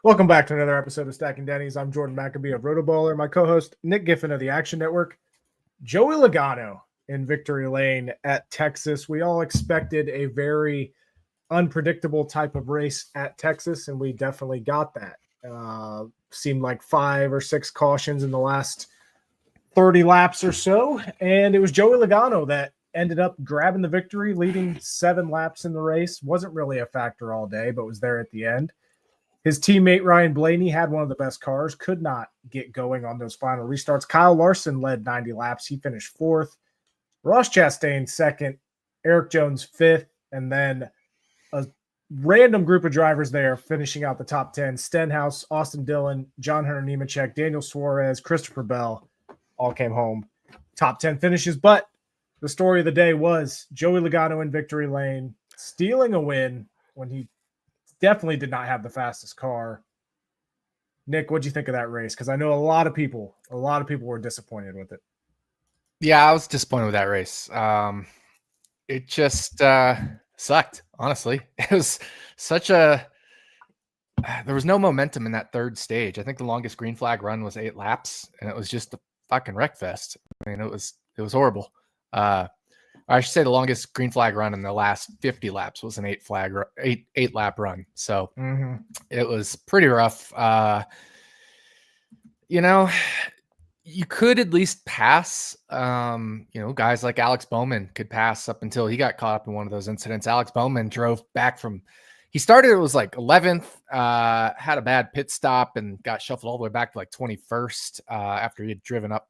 Welcome back to another episode of Stacking Dennys. I'm Jordan McAbee of RotoBaller. My co-host, Nick Giffen of the Action Network. Joey Logano in victory lane at Texas. We all expected a very unpredictable type of race at Texas, and we definitely got that. Seemed like 5 or 6 cautions in the last 30 laps or so, and it was Joey Logano that ended up grabbing the victory, leading 7 laps in the race. Wasn't really a factor all day, but was there at the end. His teammate Ryan Blaney had one of the best cars, could not get going on those final restarts. Kyle Larson led 90 laps. He finished 4th. Ross Chastain 2nd. Eric Jones 5th. And then a random group of drivers there finishing out the top 10. Stenhouse, Austin Dillon, John Hunter Nemechek, Daniel Suarez, Christopher Bell all came home. Top 10 finishes. But the story of the day was Joey Logano in victory lane, stealing a win when he definitely did not have the fastest car. Nick, what'd you think of that race? Because I know a lot of people were disappointed with it. Yeah, I was disappointed with that race. It just sucked, honestly. It was there was no momentum in that third stage. I think the longest green flag run was 8 laps, and it was just a fucking wreck fest. I mean, it was horrible. I should say the longest green flag run in the last 50 laps was an 8 lap run. So It was pretty rough. You could at least pass, guys like Alex Bowman could pass up until he got caught up in one of those incidents. Alex Bowman drove back he started, it was like 11th, had a bad pit stop and got shuffled all the way back to like 21st after he had driven up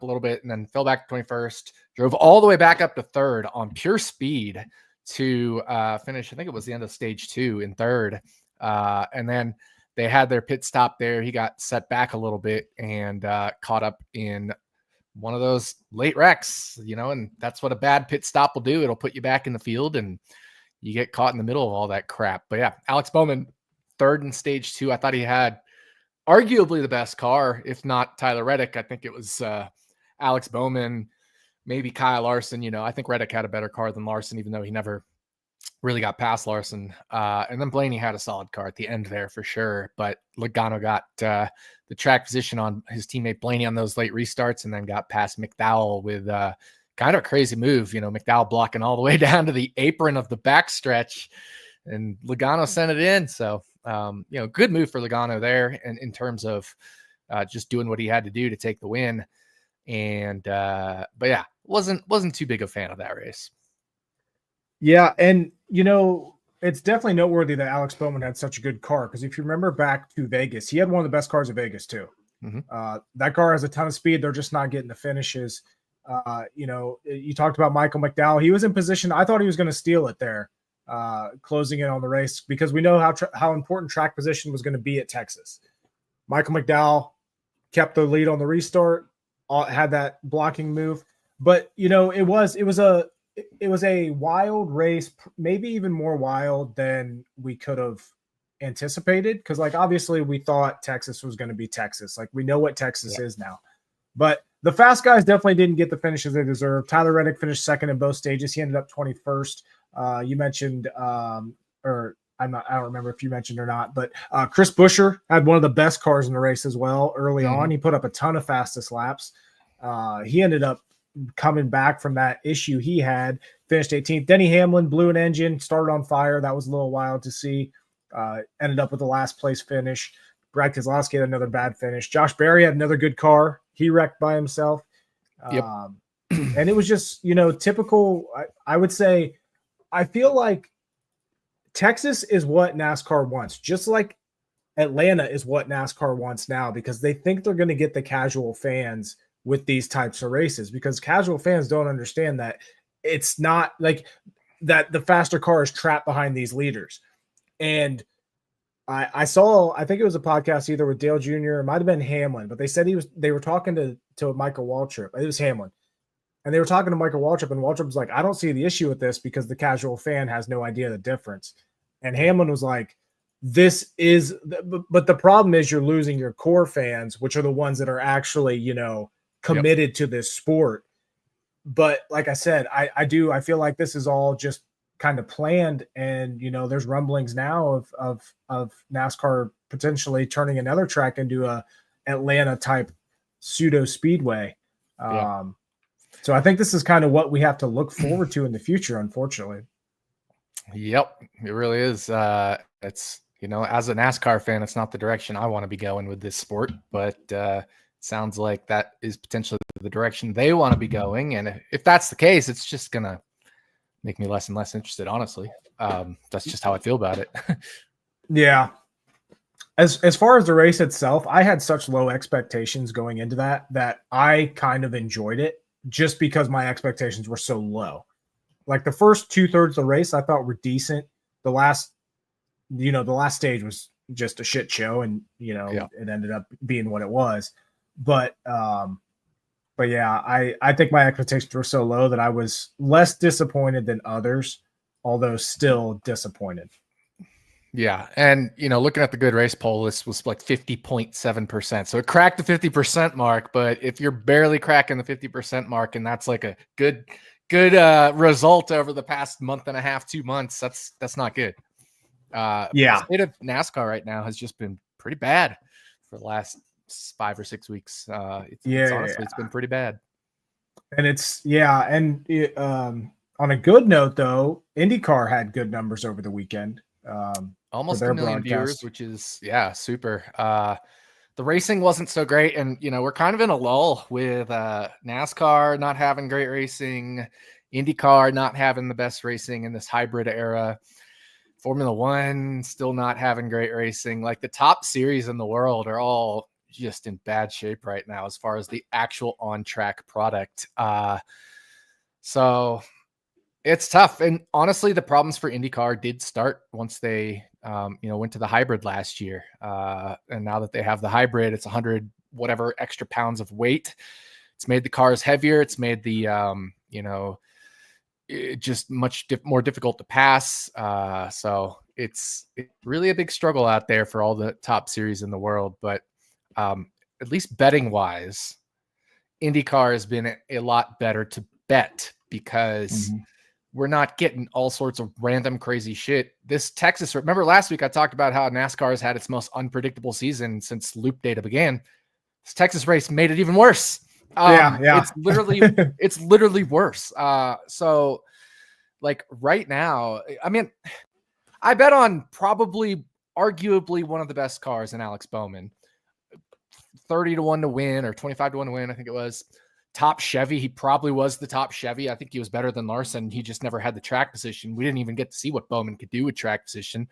a little bit and then fell back to 21st, drove all the way back up to 3rd on pure speed to finish. I think it was the end of stage 2 in 3rd. And then they had their pit stop there. He got set back a little bit and caught up in one of those late wrecks, and that's what a bad pit stop will do. It'll put you back in the field and you get caught in the middle of all that crap. But yeah, Alex Bowman, 3rd in stage 2. I thought he had arguably the best car, if not Tyler Reddick. I think it was Alex Bowman, maybe Kyle Larson. I think Reddick had a better car than Larson, even though he never really got past Larson. And then Blaney had a solid car at the end there for sure. But Logano got the track position on his teammate Blaney on those late restarts and then got past McDowell with kind of a crazy move. McDowell blocking all the way down to the apron of the backstretch, and Logano sent it in. So, good move for Logano there and in terms of just doing what he had to do to take the win. And, but yeah, wasn't too big a fan of that race. Yeah. And, it's definitely noteworthy that Alex Bowman had such a good car. Cause if you remember back to Vegas, he had one of the best cars of Vegas too. That car has a ton of speed. They're just not getting the finishes. You talked about Michael McDowell. He was in position. I thought he was going to steal it there. Closing in on the race because we know how important track position was going to be at Texas. Michael McDowell kept the lead on the restart, had that blocking move, but it was a wild race, maybe even more wild than we could have anticipated. Cause obviously we thought Texas was going to be Texas. We know what Texas is now, but the fast guys definitely didn't get the finishes they deserved. Tyler Reddick finished 2nd in both stages. He ended up 21st. You mentioned, I don't remember if you mentioned or not, but Chris Buescher had one of the best cars in the race as well early on. He put up a ton of fastest laps. He ended up coming back from that issue he had, finished 18th. Denny Hamlin blew an engine, started on fire. That was a little wild to see. Ended up with the last place finish. Brad Keselowski had another bad finish. Josh Berry had another good car. He wrecked by himself. And it was just, typical. I would say, I feel like Texas is what NASCAR wants, just like Atlanta is what NASCAR wants now, because they think they're going to get the casual fans with these types of races, because casual fans don't understand that it's not like that the faster car is trapped behind these leaders. And I think it was a podcast either with Dale Jr. It might have been Hamlin, but they said they were talking to Michael Waltrip. It was Hamlin. And they were talking to Michael Waltrip, and Waltrip was like, I don't see the issue with this because the casual fan has no idea the difference. And Hamlin was like, but the problem is you're losing your core fans, which are the ones that are actually, committed to this sport. But like I said, I feel like this is all just kind of planned. And, there's rumblings now of NASCAR potentially turning another track into a Atlanta type pseudo speedway. Yeah. So I think this is kind of what we have to look forward to in the future, unfortunately. Yep, it really is. It's, as a NASCAR fan, it's not the direction I want to be going with this sport, but it sounds like that is potentially the direction they want to be going. And if that's the case, it's just going to make me less and less interested, honestly. That's just how I feel about it. Yeah. As far as the race itself, I had such low expectations going into that I kind of enjoyed it just because my expectations were so low. Like the first 2/3 of the race, I thought were decent. The last stage was just a shit show, and it ended up being what it was. But yeah, I think my expectations were so low that I was less disappointed than others, although still disappointed. Yeah. And, looking at the good race poll, this was like 50.7%. So it cracked the 50% mark. But if you're barely cracking the 50% mark, and that's like a good result over the past month and a half, 2 months, that's not good. Yeah. The state of NASCAR right now has just been pretty bad for the last 5 or 6 weeks. It's been pretty bad. And on a good note, though, IndyCar had good numbers over the weekend. Almost 1 million viewers, which is super. The racing wasn't so great, and we're kind of in a lull with NASCAR not having great racing, IndyCar not having the best racing in this hybrid era, Formula One still not having great racing. Like the top series in the world are all just in bad shape right now as far as the actual on-track product. So it's tough. And honestly, the problems for IndyCar did start once they, went to the hybrid last year. And now that they have the hybrid, it's 100 whatever extra pounds of weight. It's made the cars heavier. It's made the, just much more difficult to pass. So it's really a big struggle out there for all the top series in the world. But at least betting wise, IndyCar has been a lot better to bet because we're not getting all sorts of random crazy shit. This Texas, remember last week I talked about how NASCAR has had its most unpredictable season since loop data began. This Texas race made it even worse. It's literally worse. So like right now, I mean, I bet on probably arguably one of the best cars in Alex Bowman, 30-1 to win or 25-1 to win. I think it was top Chevy. He probably was the top Chevy. I think he was better than Larson. He just never had the track position. We didn't even get to see what Bowman could do with track position.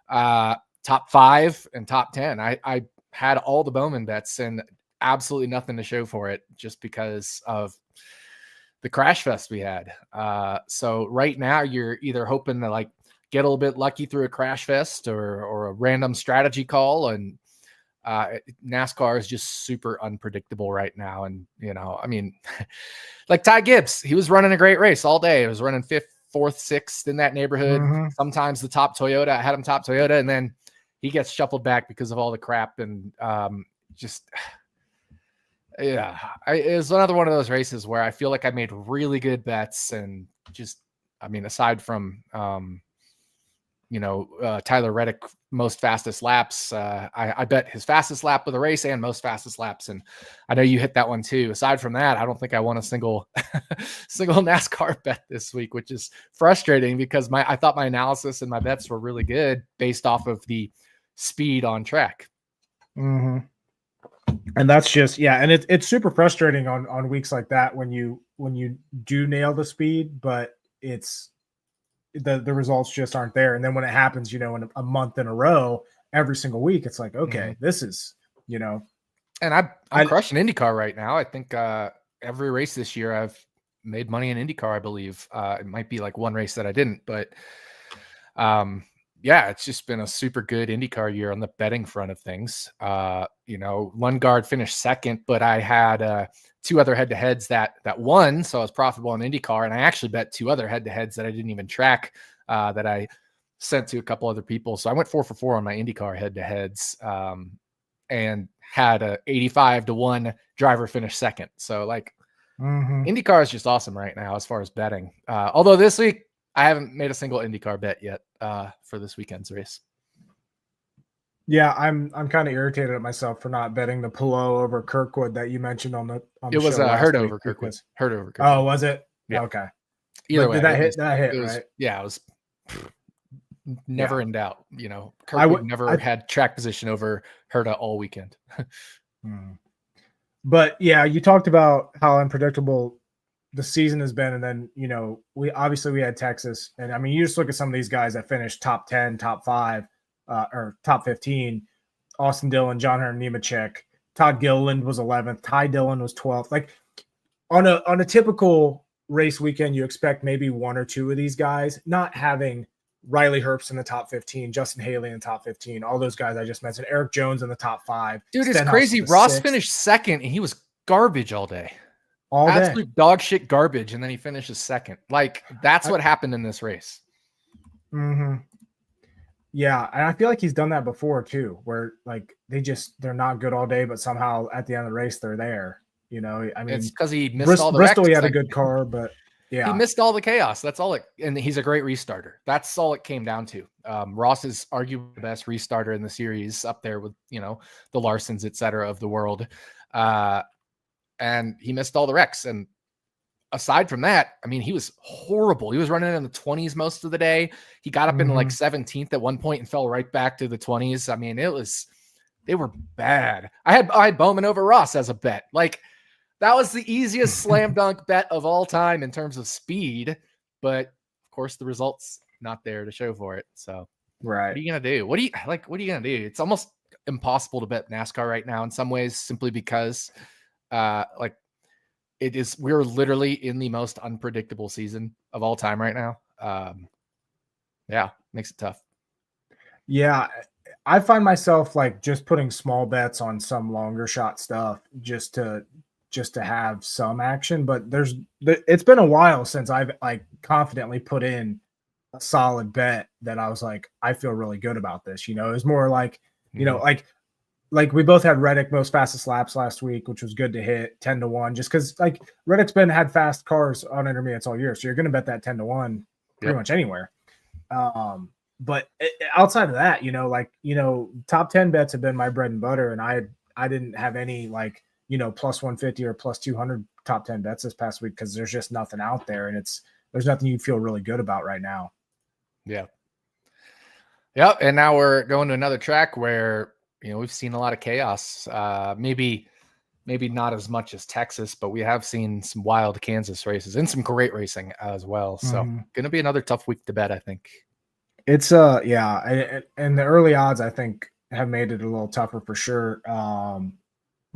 Top 5 and top 10. I had all the Bowman bets and absolutely nothing to show for it just because of the crash fest we had. So right now you're either hoping to like get a little bit lucky through a crash fest or a random strategy call. And NASCAR is just super unpredictable right now. And, I mean, like Ty Gibbs, he was running a great race all day. It was running 5th, 4th, 6th in that neighborhood. Sometimes the top Toyota, I had him top Toyota, and then he gets shuffled back because of all the crap. And it was another one of those races where I feel like I made really good bets and just, I mean, aside from, Tyler Reddick, most fastest laps. I bet his fastest lap of the race and most fastest laps. And I know you hit that one too. Aside from that, I don't think I won a single NASCAR bet this week, which is frustrating because I thought my analysis and my bets were really good based off of the speed on track. And that's just, and it's super frustrating on weeks like that when you do nail the speed, but it's, the results just aren't there. And then when it happens, in a month in a row, every single week, it's like, okay, this is, and I'm crushing IndyCar right now. I think every race this year I've made money in IndyCar, I believe. It might be like one race that I didn't, but it's just been a super good IndyCar year on the betting front of things. Lundgaard finished 2nd, but I had 2 other head-to-heads that won, so I was profitable in IndyCar, and I actually bet 2 other head-to-heads that I didn't even track that I sent to a couple other people. So I went 4 for 4 on my IndyCar head-to-heads and had a 85-1 driver finish 2nd. So like IndyCar is just awesome right now as far as betting. Although this week I haven't made a single IndyCar bet yet for this weekend's race. Yeah, I'm kind of irritated at myself for not betting the Pillow over Kirkwood that you mentioned on the It was show Hurt week over Kirkwood. Hurt over Kirkwood. Oh, was it? Yeah. Okay. Either but way, did that hit, right? Yeah, it was never in doubt. You know, Kirkwood never had track position over Herta all weekend. But yeah, you talked about how unpredictable the season has been, and then we had Texas, and I mean, you just look at some of these guys that finished top 10, top 5, or top 15. Austin Dillon, John Hunter Nemechek, Todd Gilliland was 11th, Ty Dillon was 12th. Like on a typical race weekend, you expect maybe one or two of these guys, not having Riley Herbst in the top 15, Justin Haley in the top 15, all those guys I just mentioned, Eric Jones in the top 5. Dude, it's crazy. Ross finished second, and he was garbage all day. Absolute dog shit garbage, and then he finishes second. Like, that's what happened in this race. Mm-hmm. Yeah, and I feel like he's done that before too, where like they're not good all day, but somehow at the end of the race they're there. I mean, it's because he missed all the Bristol. wrecks. He had a good car, but yeah, he missed all the chaos. That's all and he's a great restarter. That's all it came down to. Ross is arguably the best restarter in the series, up there with the Larsons, et cetera, of the world. And he missed all the wrecks. And aside from that, I mean, he was horrible. He was running in the 20s most of the day. He got up into like 17th at one point and fell right back to the 20s. I mean, they were bad. I had Bowman over Ross as a bet. Like, that was the easiest slam dunk bet of all time in terms of speed. But of course, the results not there to show for it. So right. What are you going to do? What are you going to do? It's almost impossible to bet NASCAR right now in some ways, simply because we're literally in the most unpredictable season of all time right now. Yeah, makes it tough. Yeah, I find myself like just putting small bets on some longer shot stuff just to have some action. But it's been a while since I've like confidently put in a solid bet that I was like, I feel really good about this. It was more like, like we both had Reddick most fastest laps last week, which was good to hit 10-1, just because like Reddick's had fast cars on intermediates all year. So you're going to bet that 10-1 pretty much anywhere. But outside of that, top 10 bets have been my bread and butter. And I didn't have any like, plus 150 or plus 200 top 10 bets this past week, because there's just nothing out there. And there's nothing you feel really good about right now. Yeah. Yep. And now we're going to another track where, we've seen a lot of chaos. Maybe not as much as Texas, but we have seen some wild Kansas races and some great racing as well. So going to be another tough week to bet, I think. It's yeah. And the early odds, I think, have made it a little tougher for sure.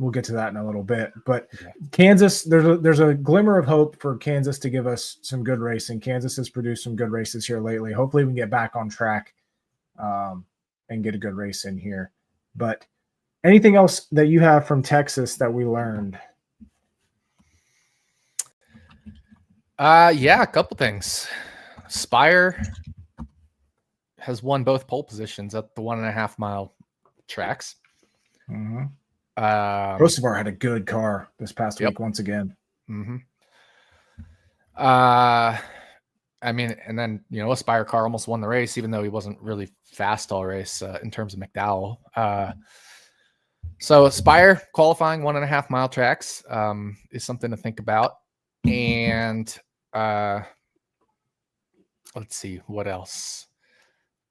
We'll get to that in a little bit, but Kansas, there's a glimmer of hope for Kansas to give us some good racing. Kansas has produced some good races here lately. Hopefully we can get back on track and get a good race in here. But anything else that you have from Texas that we learned? Yeah, a couple things. Spire has won both pole positions at the 1.5 mile tracks. Rosevar had a good car this past week once again. I mean, and then a Spire car almost won the race, even though he wasn't really fast all race in terms of McDowell. So Spire qualifying 1.5 mile tracks is something to think about. And let's see what else.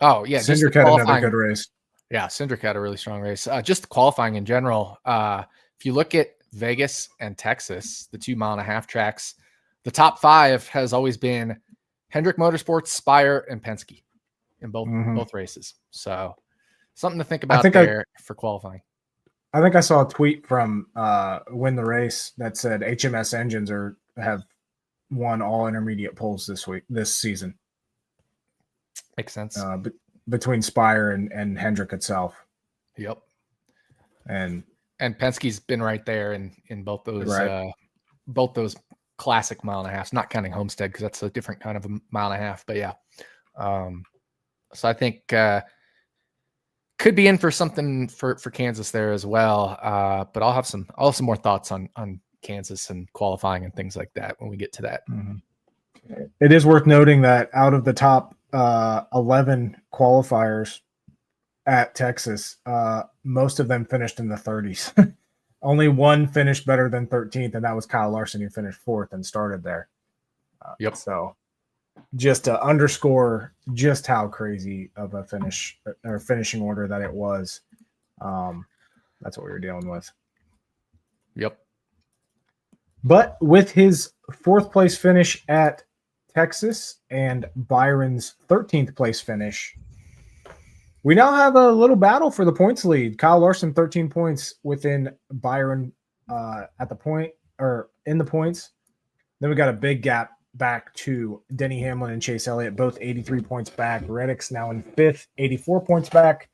Oh yeah, Cindric had another good race. Yeah, Cindric had a really strong race. Just qualifying in general. If you look at Vegas and Texas, the 2.5 mile tracks, the top 5 has always been Hendrick Motorsports, Spire, and Penske in both races. So something to think about for qualifying. I think I saw a tweet from Win the Race that said HMS engines have won all intermediate poles this season. Makes sense. Between Spire and Hendrick itself. Yep. And Penske's been right there in both those classic 1.5 miles, not counting Homestead because that's a different kind of a 1.5 miles. But yeah. So I think could be in for something for Kansas there as well. But I'll have some more thoughts on Kansas and qualifying and things like that when we get to that. It is worth noting that out of the top 11 qualifiers at Texas, most of them finished in the 30s. Only one finished better than 13th, and that was Kyle Larson, who finished 4th and started there. So just to underscore just how crazy of a finish or finishing order that it was, that's what we were dealing with. Yep. But with his 4th place finish at Texas and Byron's 13th place finish, we now have a little battle for the points lead. Kyle Larson, 13 points within Byron at the point or in the points. Then we got a big gap back to Denny Hamlin and Chase Elliott, both 83 points back. Reddick's now in 5th, 84 points back.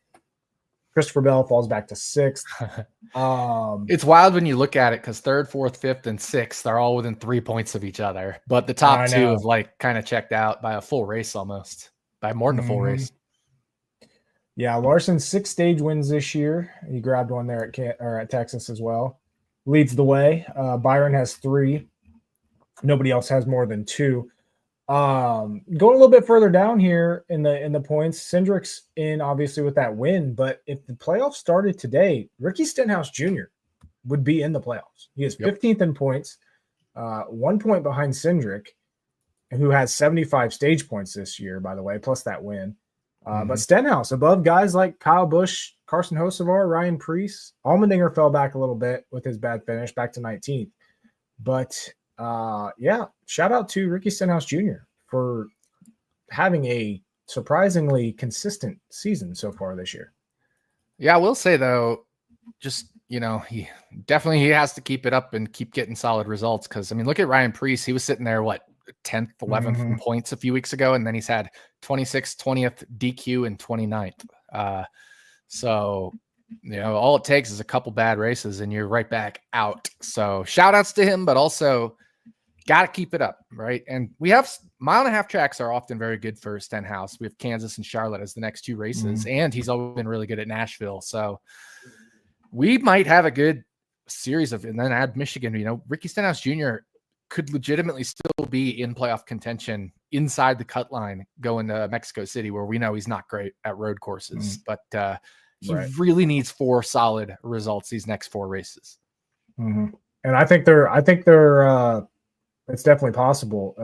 Christopher Bell falls back to 6th. It's wild when you look at it because 3rd, 4th, 5th, and 6th, they're all within 3 points of each other. But the top 2 have like kind of checked out by a full race almost, by more than a full race. Yeah, Larson's 6 stage wins this year. He grabbed one there at Texas as well. Leads the way. Byron has 3. Nobody else has more than 2. Going a little bit further down here in the points, Cindric's in obviously with that win, but if the playoffs started today, Ricky Stenhouse Jr. would be in the playoffs. He is 15th in points, 1 point behind Cindric, who has 75 stage points this year, by the way, plus that win. But Stenhouse above guys like Kyle Busch, Carson Hocevar, Ryan Preece. Allmendinger fell back a little bit with his bad finish, back to 19th. But shout out to Ricky Stenhouse Jr. for having a surprisingly consistent season so far this year. Yeah, I will say though, just he has to keep it up and keep getting solid results. Because I mean, look at Ryan Preece. He was sitting there 10th, 11th in points a few weeks ago, and then he's had 26th, 20th, DQ, and 29th. So all it takes is a couple bad races and you're right back out. So shout outs to him, but also got to keep it up, right? And we have 1.5-mile tracks are often very good for Stenhouse. We have Kansas and Charlotte as the next 2 races, and he's always been really good at Nashville. So we might have a good series and then add Michigan. Ricky Stenhouse Jr. could legitimately still be in playoff contention inside the cut line going to Mexico City, where we know he's not great at road courses, but he really needs 4 solid results these next 4 races. And I think they're it's definitely possible.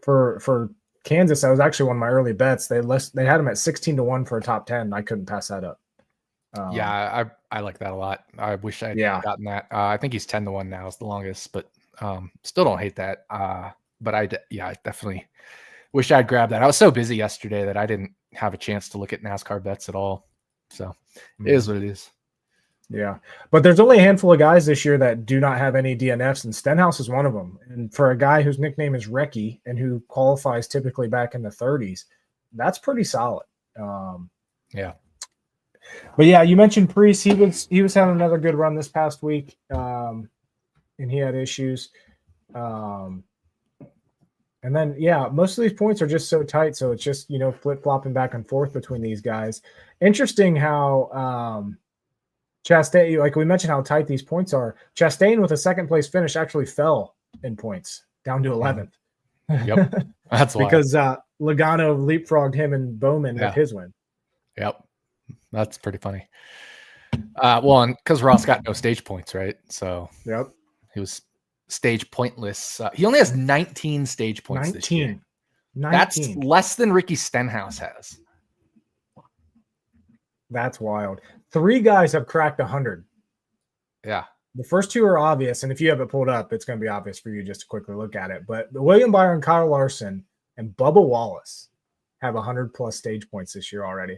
For Kansas, that was actually one of my early bets. They had him at 16-1 for a top 10. I couldn't pass that up. I like that a lot. I wish I had gotten that. I think he's 10-1 now. It's the longest, but still don't hate that. But I definitely wish I'd grabbed that. I was so busy yesterday that I didn't have a chance to look at NASCAR bets at all. So it is what it is. Yeah, but there's only a handful of guys this year that do not have any DNFs, and Stenhouse is one of them. And for a guy whose nickname is Recky and who qualifies typically back in the 30s, that's pretty solid. Yeah. But yeah, you mentioned Preece. He was having another good run this past week, and he had issues. And then most of these points are just so tight, so it's just flip flopping back and forth between these guys. Interesting how Chastain, like we mentioned, how tight these points are. Chastain with a 2nd place finish actually fell in points down to 11th. Yep, that's why. Because Logano leapfrogged him and Bowman with his win. Yep. That's pretty funny. And because Ross got no stage points, right? So he was stage pointless. He only has 19 stage points this year. 19. That's less than Ricky Stenhouse has. That's wild. 3 guys have cracked 100. Yeah. The first 2 are obvious, and if you have it pulled up, it's going to be obvious for you just to quickly look at it. But William Byron, Kyle Larson, and Bubba Wallace have 100+ stage points this year already.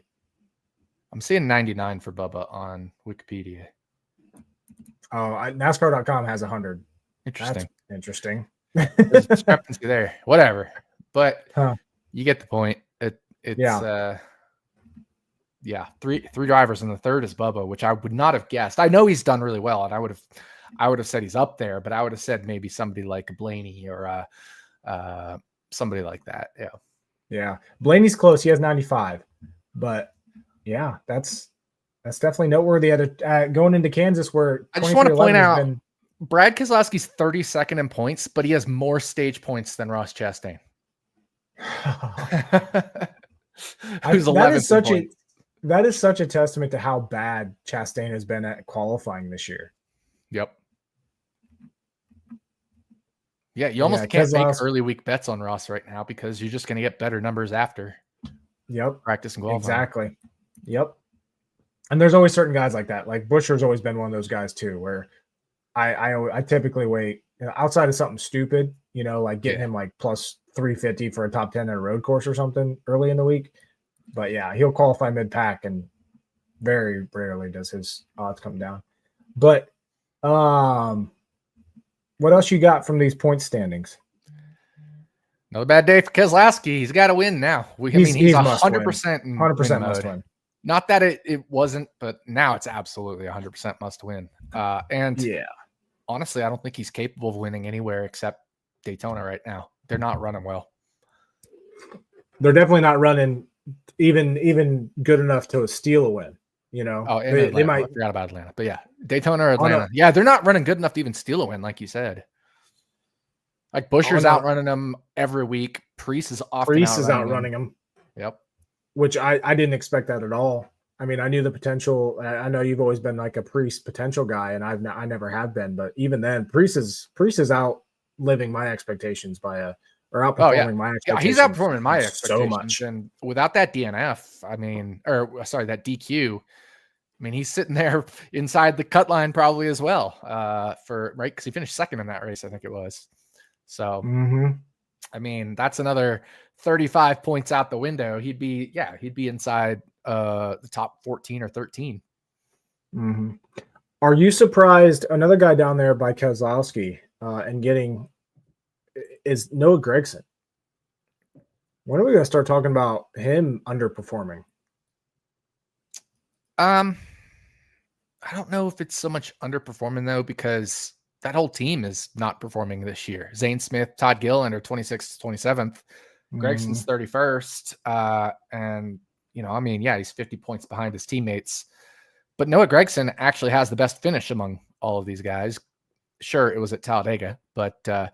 I'm seeing 99 for Bubba on Wikipedia. Oh, NASCAR.com has 100. Interesting. That's interesting. There's a discrepancy there. Whatever. But you get the point. It's three drivers, and the third is Bubba, which I would not have guessed. I know he's done really well, and I would have said he's up there, but I would have said maybe somebody like Blaney or somebody like that. Yeah. Yeah. Blaney's close. He has 95. But yeah, that's definitely noteworthy. Going into Kansas, where I just want to point out Brad Keselowski's 32nd in points, but he has more stage points than Ross Chastain. Who's 11th in points. That is such a testament to how bad Chastain has been at qualifying this year. Yep. Yeah, you almost can't make early week bets on Ross right now because you're just going to get better numbers after. Yep. Practice and qualifying. Exactly. Yep. And there's always certain guys like that. Like Buescher's always been one of those guys too, where I typically wait, outside of something stupid, like getting him like plus 350 for a top 10 at a road course or something early in the week. But yeah, he'll qualify mid-pack, and very rarely does his odds come down. But what else you got from these point standings? Another bad day for Keselowski. He's got to win now. He's 100% in 100% must win. Not that it wasn't, but now it's absolutely 100% must win. And yeah, honestly, I don't think he's capable of winning anywhere except Daytona right now. They're not running well. They're definitely not running even good enough to steal a win. Oh, and they might. I forgot about Atlanta, but yeah, Daytona or Atlanta. Yeah, they're not running good enough to even steal a win, like you said. Like Buescher's outrunning them every week. Priest is outrunning them. Yep. Which I didn't expect that at all. I mean, I knew the potential. I know you've always been like a Priest potential guy, and I never have been. But even then, Priest is outliving my expectations or outperforming my expectations. Yeah, he's outperforming my expectations so much. And without that DNF, that DQ, he's sitting there inside the cut line probably as well. Because he finished second in that race, I think it was. So, that's another 35 points out the window. He'd be inside the top 14 or 13. Mm-hmm. Are you surprised? Another guy down there by Keselowski and getting is Noah Gragson. When are we going to start talking about him underperforming? I don't know if it's so much underperforming though, because that whole team is not performing this year. Zane Smith, Todd Gilliland are 26th, 27th. Gregson's 31st. And he's 50 points behind his teammates. But Noah Gragson actually has the best finish among all of these guys. Sure, it was at Talladega, but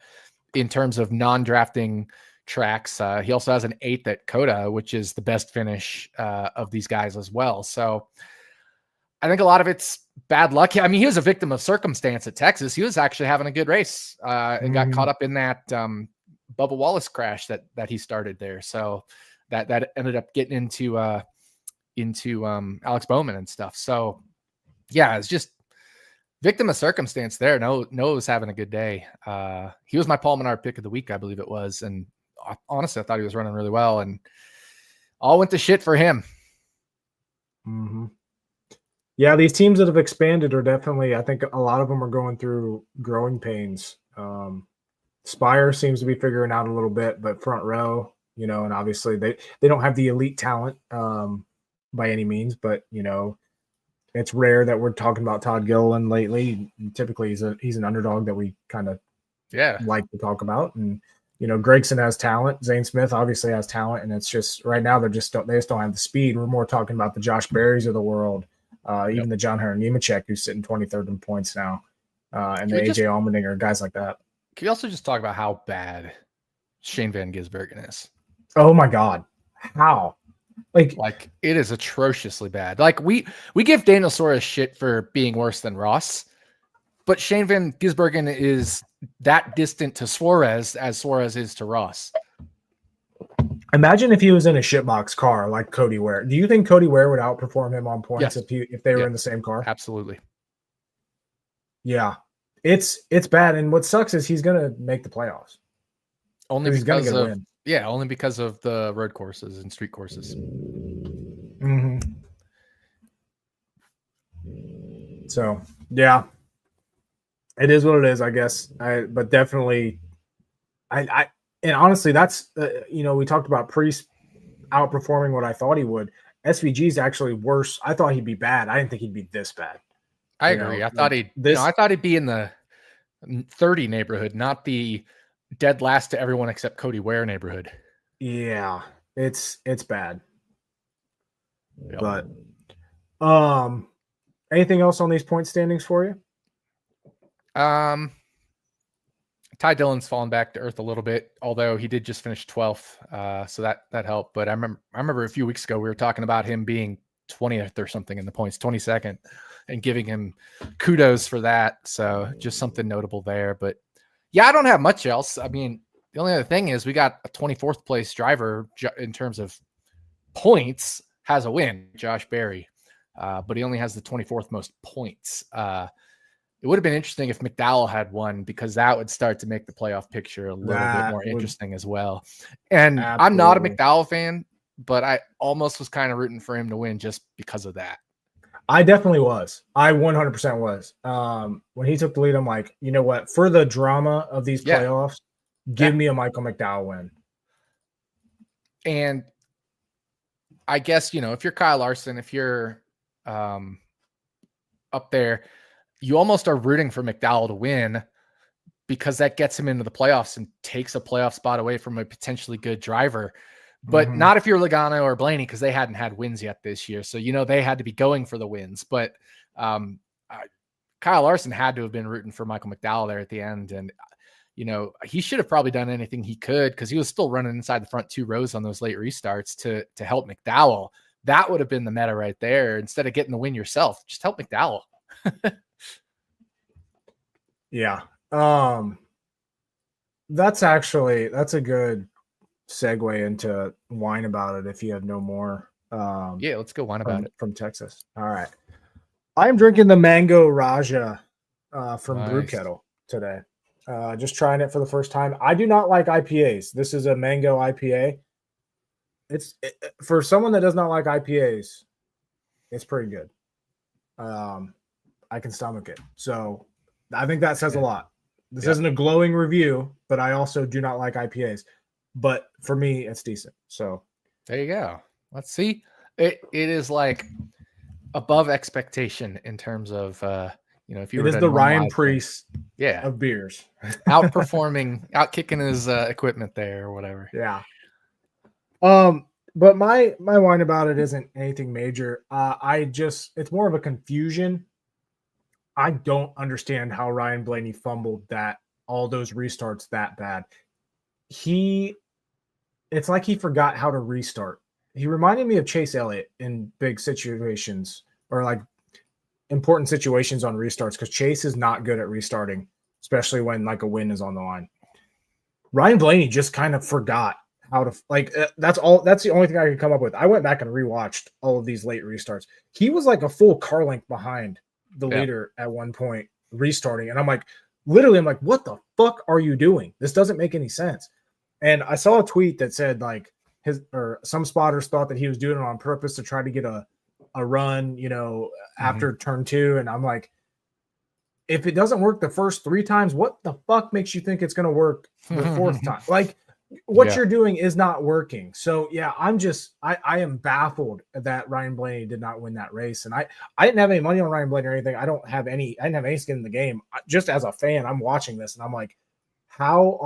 in terms of non-drafting tracks, he also has an 8th at Coda, which is the best finish of these guys as well. So I think a lot of it's bad luck. I mean, he was a victim of circumstance at Texas. He was actually having a good race and got caught up in that Bubba Wallace crash that he started there. So that ended up getting into Alex Bowman and stuff. So yeah, it's just victim of circumstance there. Noah was having a good day. He was my Paul Menard pick of the week, I believe it was. And honestly, I thought he was running really well, and all went to shit for him. Mm-hmm. Yeah, these teams that have expanded are definitely, I think a lot of them are going through growing pains. Spire seems to be figuring out a little bit, but Front Row, and obviously they don't have the elite talent by any means, but, it's rare that we're talking about Todd Gilliland lately. Typically he's an underdog that we kind of like to talk about. And, Gragson has talent. Zane Smith obviously has talent, and it's just right now they just don't have the speed. We're more talking about the Josh Berrys of the world. Even the John Hunter Nemechek, who's sitting 23rd in points now, and the AJ Allmendinger, guys like that. Can we also just talk about how bad Shane Van Gisbergen is? Oh my God, how? Like it is atrociously bad. Like we give Daniel Suarez shit for being worse than Ross, but Shane Van Gisbergen is that distant to Suarez as Suarez is to Ross. Imagine if he was in a shitbox car like Cody Ware. Do you think Cody Ware would outperform him on points if they were in the same car? Absolutely. Yeah, it's bad. And what sucks is he's gonna make the playoffs. Only because of the road courses and street courses. Mm-hmm. So yeah, it is what it is, I guess. But definitely, and honestly, that's we talked about Priest outperforming what I thought he would. SVG is actually worse. I thought he'd be bad. I didn't think he'd be this bad. I agree. I thought he'd be in the 30 neighborhood, not the dead last to everyone except Cody Ware neighborhood. Yeah, it's bad. Yep. But anything else on these point standings for you? Ty Dillon's fallen back to earth a little bit, although he did just finish 12th. So that helped. But I remember a few weeks ago, we were talking about him being 20th or something in the points, 22nd, and giving him kudos for that. So just something notable there. But yeah, I don't have much else. I mean, the only other thing is we got a 24th place driver in terms of points has a win, Josh Berry. But he only has the 24th most points. It would have been interesting if McDowell had won, because that would start to make the playoff picture a little bit more interesting as well. And absolutely. I'm not a McDowell fan, but I almost was kind of rooting for him to win just because of that. I definitely was. I 100% was. When he took the lead, I'm like, you know what? For the drama of these playoffs, give me a Michael McDowell win. And I guess, if you're Kyle Larson, if you're up there, you almost are rooting for McDowell to win, because that gets him into the playoffs and takes a playoff spot away from a potentially good driver. But not if you're Logano or Blaney, because they hadn't had wins yet this year. So, they had to be going for the wins. But Kyle Larson had to have been rooting for Michael McDowell there at the end. And, he should have probably done anything he could, because he was still running inside the front 2 rows on those late restarts to help McDowell. That would have been the meta right there. Instead of getting the win yourself, just help McDowell. Yeah. That's a good segue into whine about it if you have no more. Yeah, let's go whine about it. From Texas. All right. I'm drinking the Mango Raja from Brew Kettle today. Just trying it for the first time. I do not like IPAs. This is a mango IPA. For someone that does not like IPAs, it's pretty good. I can stomach it. So I think that says a lot. This isn't a glowing review, but I also do not like IPAs. But for me, it's decent. So there you go. Let's see. It is like above expectation in terms of if you it is the Ryan Priest of beers. outkicking his equipment there or whatever. Yeah. But my whine about it isn't anything major. It's more of a confusion. I don't understand how Ryan Blaney fumbled all those restarts that bad. It's like he forgot how to restart. He reminded me of Chase Elliott in big situations, or like important situations on restarts, because Chase is not good at restarting, especially when like a win is on the line. Ryan Blaney just kind of forgot how to that's the only thing I could come up with. I went back and rewatched all of these late restarts. He was like a full car length behind the leader at one point restarting. And I'm like, what the fuck are you doing? This doesn't make any sense. And I saw a tweet that said like some spotters thought that he was doing it on purpose to try to get a run, after turn 2. And I'm like, if it doesn't work the first 3 times, what the fuck makes you think it's going to work the 4th time? Like, what you're doing is not working. So yeah, I am baffled that Ryan Blaney did not win that race. And I didn't have any money on Ryan Blaney or anything. I didn't have any skin in the game. Just as a fan, I'm watching this and I'm like, how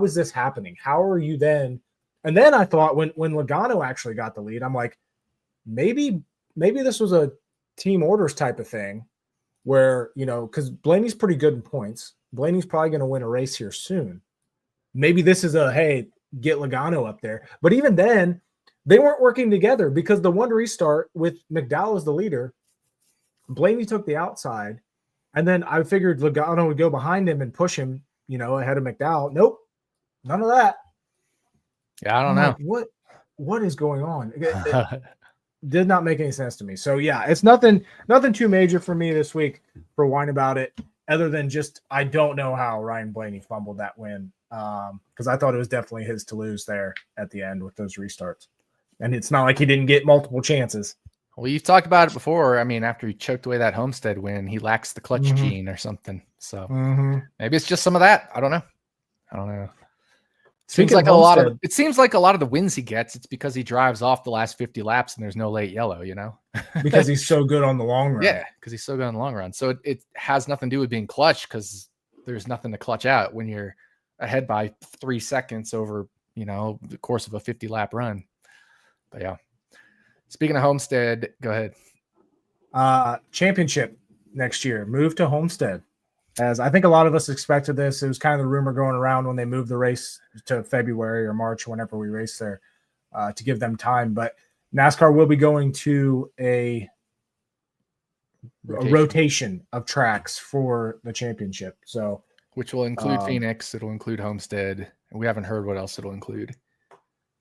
is this happening? How are you then? And then I thought when Logano actually got the lead, I'm like, maybe this was a team orders type of thing where, because Blaney's pretty good in points. Blaney's probably going to win a race here soon. Maybe this is hey, get Logano up there. But even then, they weren't working together, because the one restart with McDowell as the leader, Blaney took the outside, and then I figured Logano would go behind him and push him, ahead of McDowell. Nope, none of that. Yeah, I don't know. Like, what is going on? It did not make any sense to me. So yeah, it's nothing too major for me this week for whine about it, other than just I don't know how Ryan Blaney fumbled that win. Because I thought it was definitely his to lose there at the end with those restarts. And it's not like he didn't get multiple chances. Well, you've talked about it before. I mean, after he choked away that Homestead win, he lacks the clutch gene or something. So maybe it's just some of that. I don't know. Seems like it seems like a lot of the wins he gets, it's because he drives off the last 50 laps and there's no late yellow, because he's so good on the long run. Yeah, because he's so good on the long run. So it has nothing to do with being clutch, because there's nothing to clutch out when you're ahead by 3 seconds over, the course of a 50 lap run. But yeah, speaking of Homestead, go ahead. Championship next year, move to Homestead. as I think a lot of us expected this. It was kind of the rumor going around when they moved the race to February or March, whenever we race there, to give them time. But NASCAR will be going to a rotation of tracks for the championship. So, which will include Phoenix. It'll include Homestead. And we haven't heard what else it'll include.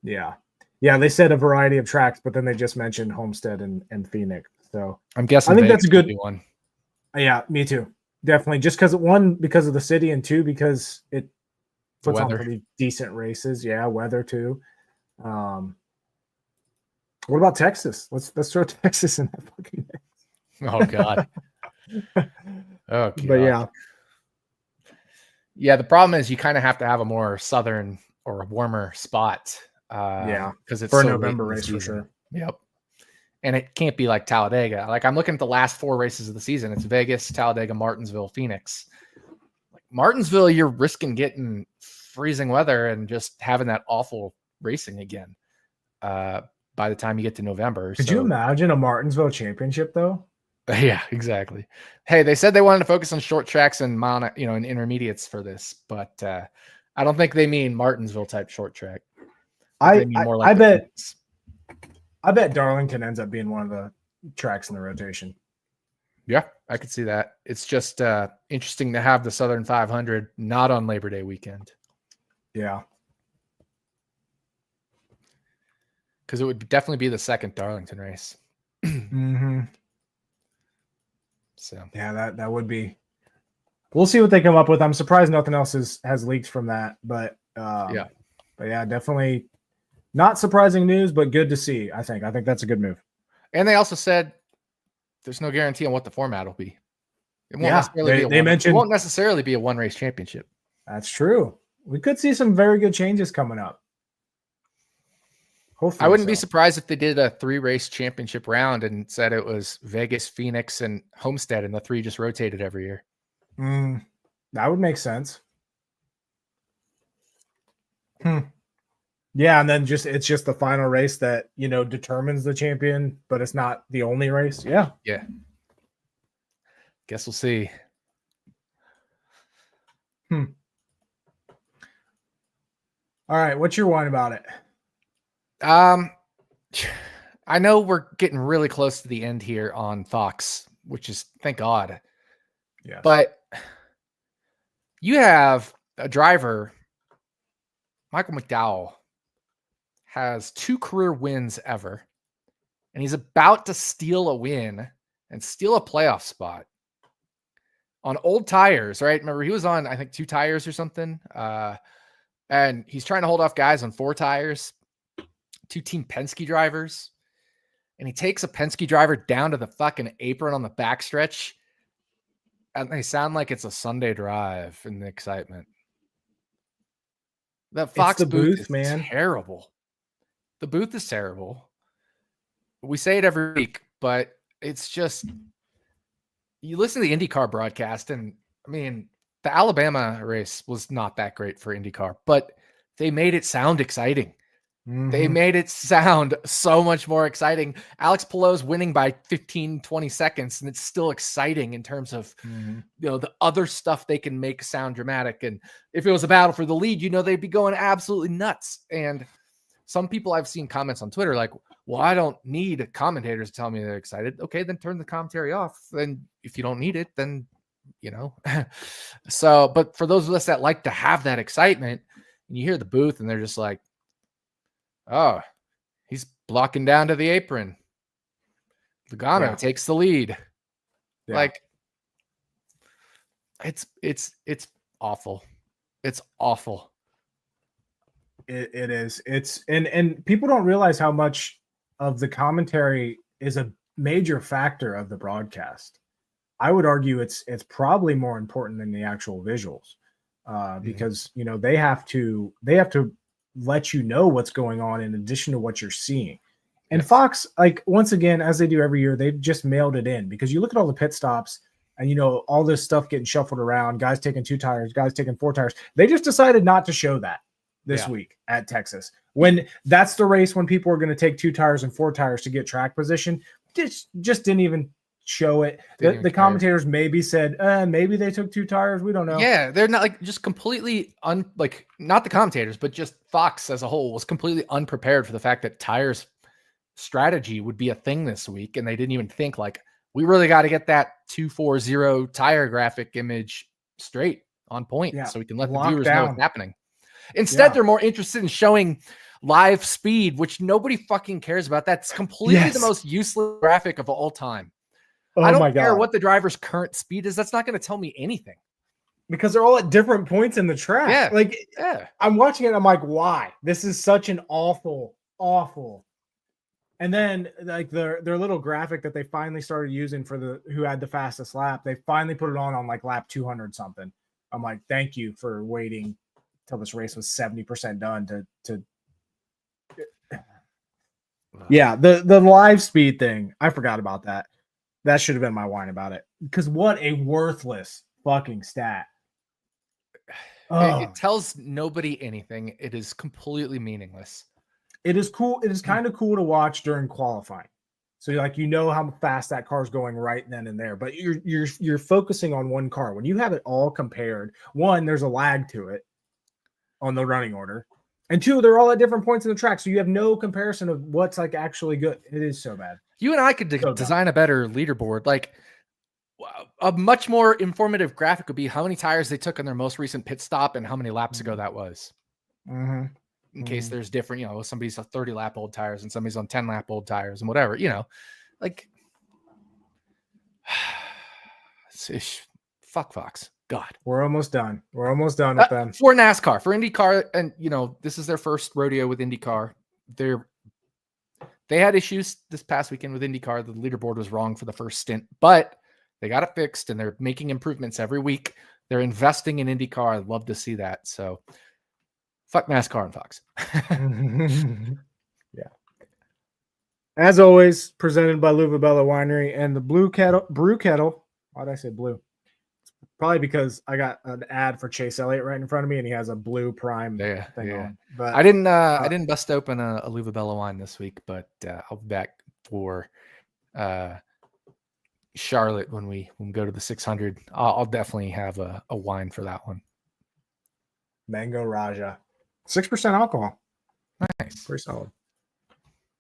Yeah. Yeah. They said a variety of tracks, but then they just mentioned Homestead and Phoenix. So I'm guessing I think that's a good one. Yeah, me too. Definitely. Just because of the city, and two, because it puts on pretty decent races. Yeah. Weather too. What about Texas? Let's throw Texas in that fucking mix. Oh God. Oh God. But yeah. Yeah, the problem is you kind of have to have a more southern or a warmer spot. Because it's for a so November race for sure. Yep. And it can't be like Talladega. Like I'm looking at the last 4 races of the season. It's Vegas, Talladega, Martinsville, Phoenix. Like Martinsville, you're risking getting freezing weather and just having that awful racing again. By the time you get to November. Could you imagine a Martinsville championship though? Yeah, exactly. Hey, they said they wanted to focus on short tracks and and intermediates for this, but I don't think they mean Martinsville type short track. I bet Darlington ends up being one of the tracks in the rotation. Yeah, I could see that. It's just interesting to have the Southern 500 not on Labor Day weekend. Yeah. Because it would definitely be the second Darlington race. Mm-hmm. So yeah, that would be. We'll see what they come up with. I'm surprised nothing else has leaked from that, but yeah, definitely not surprising news, but good to see. I think that's a good move. And they also said there's no guarantee on what the format will be. It won't it won't necessarily be a one race championship. That's true. We could see some very good changes coming up. Hopefully I wouldn't be surprised if they did a 3-race championship round and said it was Vegas, Phoenix, and Homestead, and the 3 just rotated every year. That would make sense. Yeah, and then it's just the final race that determines the champion, but it's not the only race. Yeah. Guess we'll see. All right, what's your one about it? I know we're getting really close to the end here on Fox, which is thank God. Yeah. But you have a driver, Michael McDowell, has 2 career wins ever, and he's about to steal a win and steal a playoff spot on old tires, right? Remember, he was on, I think, 2 tires or something. And he's trying to hold off guys on 4 tires. 2 Team Penske drivers, and he takes a Penske driver down to the fucking apron on the backstretch, and they sound like it's a Sunday drive in the excitement. The Fox booth is terrible. The booth is terrible. We say it every week, but it's just, you listen to the IndyCar broadcast, and I mean, the Alabama race was not that great for IndyCar, but they made it sound exciting. They made it sound so much more exciting. Alex Palou's winning by 15, 20 seconds, and it's still exciting in terms of, the other stuff they can make sound dramatic. And if it was a battle for the lead, they'd be going absolutely nuts. And some people I've seen comments on Twitter like, well, I don't need commentators to tell me they're excited. Okay, then turn the commentary off. Then if you don't need it, then, So, but for those of us that like to have that excitement, and you hear the booth and they're just like, oh, he's blocking down to the apron. Logano takes the lead. Yeah. Like, it's awful. It's awful. It is. It's and people don't realize how much of the commentary is a major factor of the broadcast. I would argue it's probably more important than the actual visuals, because they have to let you know what's going on in addition to what you're seeing. And Fox, like, once again, as they do every year, they've just mailed it in, because you look at all the pit stops and all this stuff getting shuffled around, guys taking 2 tires, guys taking 4 tires. They just decided not to show that this week at Texas, when that's the race when people are going to take 2 tires and 4 tires to get track position. Just didn't even show it. Didn't The even care. commentators maybe said, maybe they took 2 tires. We don't know. Yeah, they're not like just completely not the commentators, but just Fox as a whole was completely unprepared for the fact that tires strategy would be a thing this week. And they didn't even think like, we really got to get that 240 tire graphic image straight on point so we can let the viewers know what's happening. Instead, they're more interested in showing live speed, which nobody fucking cares about. That's completely the most useless graphic of all time. I don't care what the driver's current speed is. That's not going to tell me anything. Because they're all at different points in the track. I'm watching it and I'm like, why? This is such an awful. And then like their little graphic that they finally started using for who had the fastest lap, they finally put it on like lap 200 something. I'm like, thank you for waiting till this race was 70% done to yeah, the live speed thing. I forgot about that. That should have been my whine about it. Because what a worthless fucking stat. It tells nobody anything. It is completely meaningless. It is cool. It is kind of cool to watch during qualifying. So you know how fast that car is going right then and there, but you're focusing on one car. When you have it all compared, one, there's a lag to it on the running order. And two, they're all at different points in the track. So you have no comparison of what's like actually good. It is so bad. You and I could design a better leaderboard. Like a much more informative graphic would be how many tires they took on their most recent pit stop and how many laps ago that was. In case there's different, somebody's on 30 lap old tires and somebody's on 10 lap old tires and whatever, like fuck Fox. God, we're almost done. We're almost done with them. For NASCAR, for IndyCar, and this is their first rodeo with IndyCar. They had issues this past weekend with IndyCar. The leaderboard was wrong for the first stint, but they got it fixed and they're making improvements every week. They're investing in IndyCar. I'd love to see that. So fuck NASCAR and Fox. Yeah. As always, presented by RotoBaller Winery and the brew kettle. Why did I say blue? Probably because I got an ad for Chase Elliott right in front of me, and he has a blue prime thing on. But I didn't bust open a RotoBaller wine this week, but I'll be back for Charlotte when we go to the 600. I'll definitely have a wine for that one. Mango Raja, 6% alcohol. Nice, pretty solid.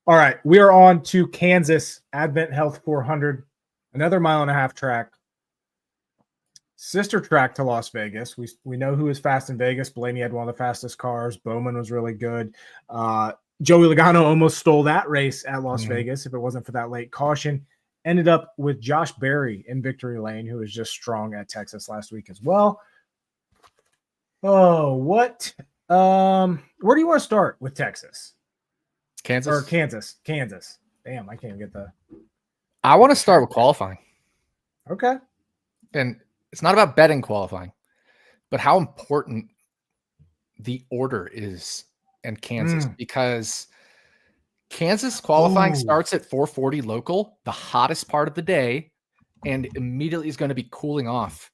All right, we are on to Kansas AdventHealth 400, another 1.5 mile track. Sister track to Las Vegas. We know who is fast in Vegas. Blaney had one of the fastest cars. Bowman was really good. Joey Logano almost stole that race at Las Vegas if it wasn't for that late caution. Ended up with Josh Berry in victory lane, who was just strong at Texas last week as well. Oh, what? Where do you want to start with Texas? Kansas. Damn, I can't even get the. I want to start with qualifying. Okay. And it's not about betting qualifying, but how important the order is in Kansas, because Kansas qualifying starts at 4:40 local, the hottest part of the day, and immediately is going to be cooling off.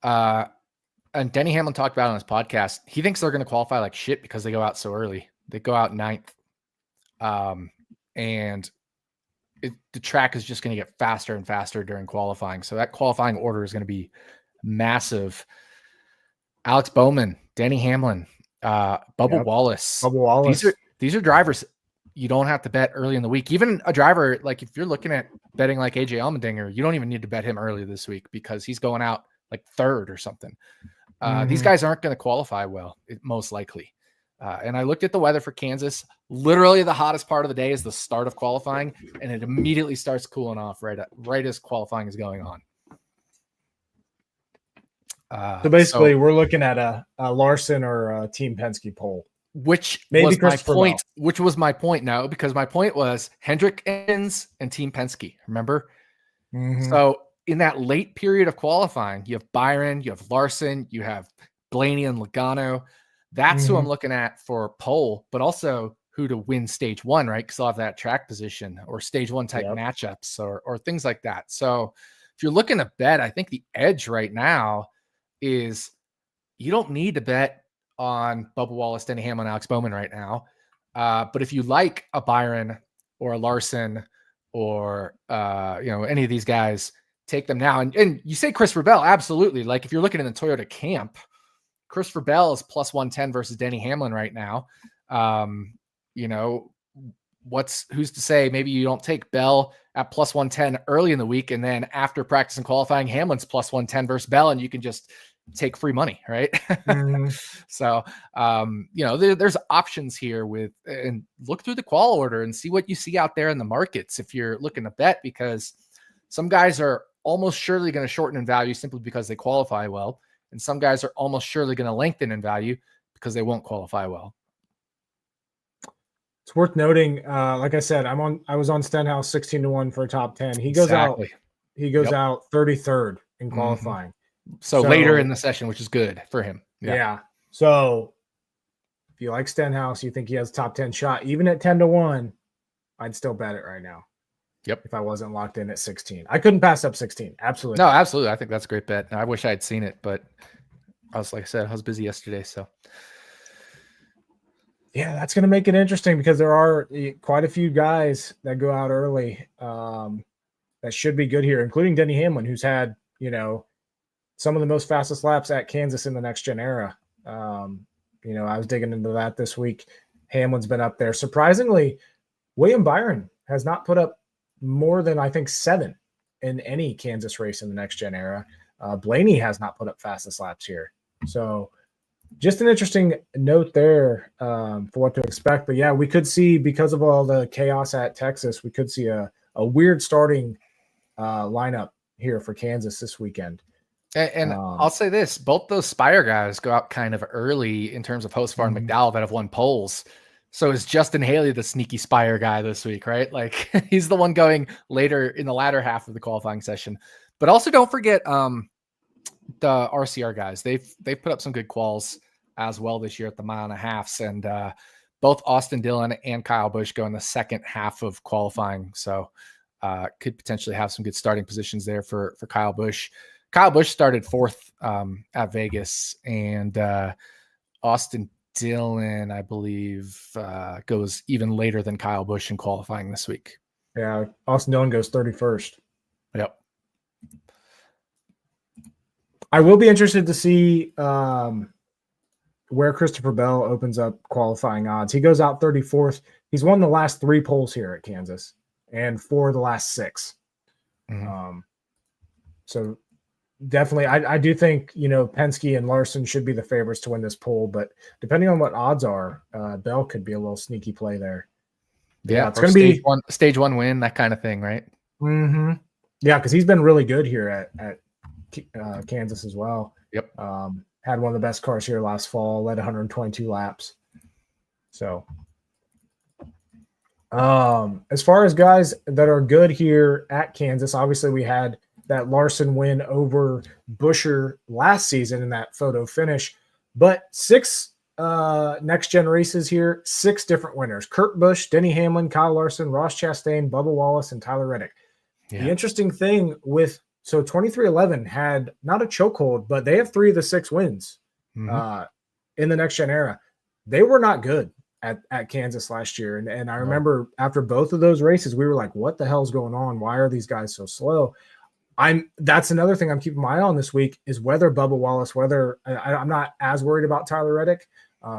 And Denny Hamlin talked about it on his podcast. He thinks they're going to qualify like shit because they go out so early. They go out 9th. And the track is just going to get faster and faster during qualifying. So that qualifying order is going to be massive. Alex Bowman, Denny Hamlin, Bubba Wallace. These are drivers you don't have to bet early in the week. Even a driver, like if you're looking at betting like AJ Allmendinger, you don't even need to bet him early this week because he's going out like 3rd or something. These guys aren't going to qualify well, most likely. And I looked at the weather for Kansas. Literally the hottest part of the day is the start of qualifying, and it immediately starts cooling off right as qualifying is going on. So basically, we're looking at a Larson or a Team Penske poll. Which was my point now, because my point was Hendrick ends and Team Penske, remember? So in that late period of qualifying, you have Byron, you have Larson, you have Blaney and Logano. That's who I'm looking at for pole, but also who to win stage 1, right? Because they'll have that track position or stage 1 type matchups or things like that. So if you're looking to bet, I think the edge right now is you don't need to bet on Bubba Wallace, Denny Hamlin, Alex Bowman right now. But if you like a Byron or a Larson or any of these guys, take them now. And you say Christopher Bell, absolutely. Like if you're looking in the Toyota camp, Christopher Bell is plus 110 versus Denny Hamlin right now. Who's to say maybe you don't take Bell at plus 110 early in the week, and then after practice and qualifying, Hamlin's plus 110 versus Bell, and you can just take free money, right? Mm-hmm. So, there's options here and look through the qual order and see what you see out there in the markets if you're looking to bet, because some guys are almost surely going to shorten in value simply because they qualify well, and some guys are almost surely going to lengthen in value because they won't qualify well. It's worth noting, like I said, I was on Stenhouse 16-1 for a top 10. He goes out 33rd in qualifying. Mm-hmm. So later in the session, which is good for him. Yeah. So if you like Stenhouse, you think he has top 10 shot, even at 10-1, I'd still bet it right now. Yep. If I wasn't locked in at 16, I couldn't pass up 16. Absolutely. No, absolutely. I think that's a great bet. I wish I had seen it, but like I said, I was busy yesterday. So yeah, that's going to make it interesting because there are quite a few guys that go out early that should be good here, including Denny Hamlin, who's had, some of the most fastest laps at Kansas in the next gen era. I was digging into that this week. Hamlin's been up there. Surprisingly, William Byron has not put up more than, I think, 7 in any Kansas race in the next gen era. Blaney has not put up fastest laps here. So just an interesting note there for what to expect. But yeah, we could see, because of all the chaos at Texas, we could see a weird starting lineup here for Kansas this weekend. And I'll say this, both those Spire guys go out kind of early in terms of Hocevar and McDowell that have won polls. So is Justin Haley the sneaky Spire guy this week, right? Like he's the one going later in the latter half of the qualifying session. But also don't forget the RCR guys. They've put up some good quals as well this year at the 1.5 miles. And both Austin Dillon and Kyle Busch go in the second half of qualifying. So could potentially have some good starting positions there for Kyle Busch. Kyle Busch started 4th at Vegas, and Austin Dillon, I believe, goes even later than Kyle Busch in qualifying this week. Yeah, Austin Dillon goes 31st. Yep. I will be interested to see where Christopher Bell opens up qualifying odds. He goes out 34th. He's won the last 3 polls here at Kansas and 4 of the last 6. Mm-hmm. So definitely, I do think, Penske and Larson should be the favorites to win this poll, but depending on what odds are, Bell could be a little sneaky play there. Yeah, it's going to be stage one win, that kind of thing, right? Mm-hmm. Yeah, because he's been really good here at Kansas as well. Yep. Had one of the best cars here last fall, led 122 laps. So as far as guys that are good here at Kansas, obviously we had that Larson win over Buescher last season in that photo finish, but 6 next-gen races here, 6 different winners: Kurt Busch, Denny Hamlin, Kyle Larson, Ross Chastain, Bubba Wallace, and Tyler Reddick. Yeah. The interesting thing so 23XI had not a chokehold, but they have 3 of the 6 wins in the next-gen era. They were not good at Kansas last year, and I remember after both of those races, we were like, what the hell's going on? Why are these guys so slow? That's another thing I'm keeping my eye on this week is whether Bubba Wallace, I'm not as worried about Tyler Reddick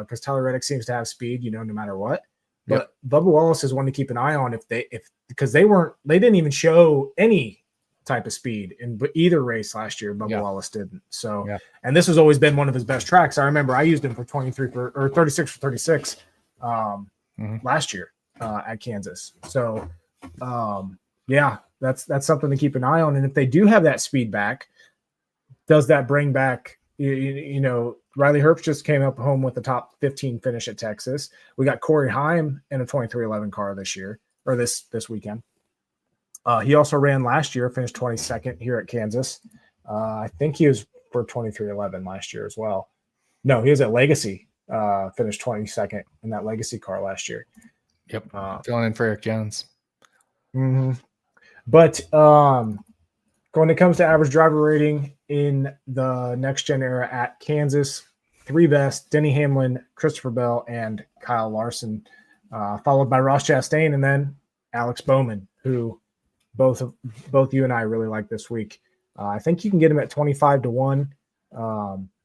because Tyler Reddick seems to have speed, no matter what. But Bubba Wallace is one to keep an eye on because they didn't even show any type of speed in either race last year. Bubba Wallace didn't. So, and this has always been one of his best tracks. I remember I used him for 36 for 36 last year at Kansas. So, that's something to keep an eye on. And if they do have that speed back, does that bring back, Riley Herbst just came up home with the top 15 finish at Texas. We got Corey Heim in a 23XI car this year, or this weekend. He also ran last year, finished 22nd here at Kansas. I think he was for 23XI last year as well. No, he was at Legacy, finished 22nd in that Legacy car last year. Yep. Filling in for Eric Jones. Mm-hmm. But when it comes to average driver rating in the next gen era at Kansas, 3 best: Denny Hamlin, Christopher Bell, and Kyle Larson, followed by Ross Chastain, and then Alex Bowman, who both you and I really like this week. I think you can get him at 25-1.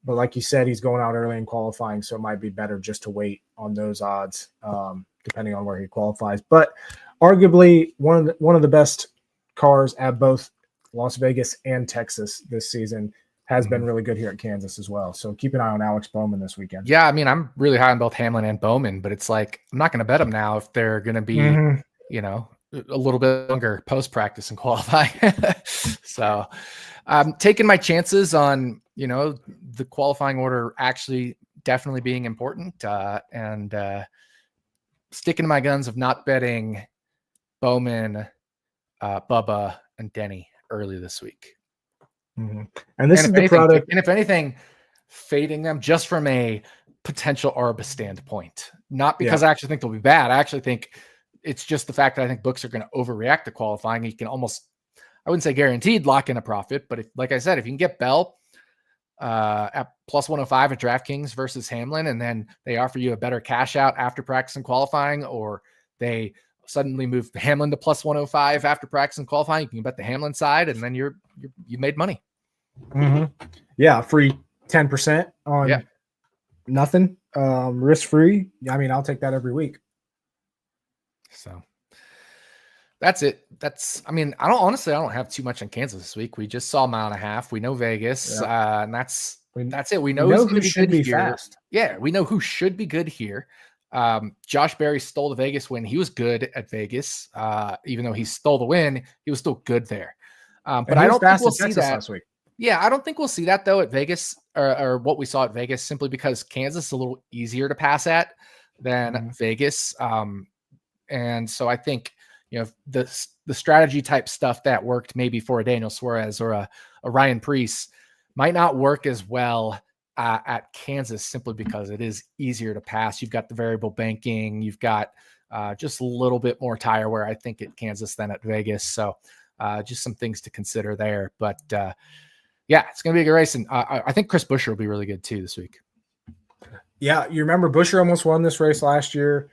But like you said, he's going out early in qualifying, so it might be better just to wait on those odds, depending on where he qualifies. But arguably one of the best cars at both Las Vegas and Texas this season has been really good here at Kansas as well. So keep an eye on Alex Bowman this weekend. Yeah, I mean, I'm really high on both Hamlin and Bowman, but it's like I'm not going to bet them now if they're going to be, you know, a little bit longer post practice and qualify. So I'm taking my chances on, you know, the qualifying order actually definitely being important, and sticking to my guns of not betting Bowman, Bubba, and Denny early this week. And this is the product. And if anything, fading them just from a potential ARB standpoint, not because I actually think they'll be bad. I actually think it's just the fact that I think books are going to overreact to qualifying. You can almost, I wouldn't say guaranteed lock in a profit, but if, like I said, if you can get Bell at plus 105 at DraftKings versus Hamlin, and then they offer you a better cash out after practice and qualifying, or they suddenly move Hamlin to plus 105 after practice and qualifying, you can bet the Hamlin side, and then you made money. Yeah, free 10% on nothing, risk free. I mean, I'll take that every week. So that's it. I mean, I don't have too much on Kansas this week. We just saw a mile and a half. We know Vegas, and that's it. We know who should be fast. Yeah, we know who should be good here. Josh Berry stole the Vegas win. He was good at Vegas. Even though he stole the win, he was still good there. But I don't think we'll see that last week. Yeah, I don't think we'll see that though at Vegas, or what we saw at Vegas, simply because Kansas is a little easier to pass at than Vegas. And so I think, you know, the strategy type stuff that worked maybe for a Daniel Suarez or a Ryan Preece might not work as well at Kansas, simply because it is easier to pass. You've got the variable banking, you've got just a little bit more tire wear, I think, at Kansas than at Vegas. So just some things to consider there. But yeah, it's going to be a good race. And I think Chris Buescher will be really good too this week. Yeah, you remember Buescher almost won this race last year.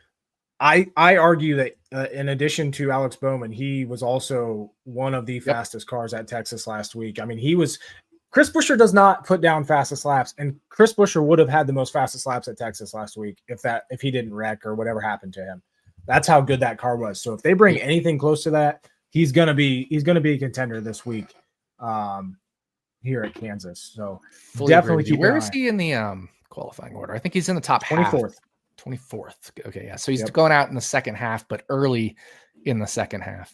I argue that in addition to Alex Bowman, he was also one of the fastest cars at Texas last week. I mean, Chris Buescher does not put down fastest laps, and Chris Buescher would have had the most fastest laps at Texas last week if he didn't wreck or whatever happened to him. That's how good that car was. So if they bring anything close to that, he's gonna be a contender this week. Here at Kansas. So definitely keep. Where is he in the qualifying order? I think he's in the top 24th. 24th. Okay, yeah. So he's going out in the second half, but early in the second half.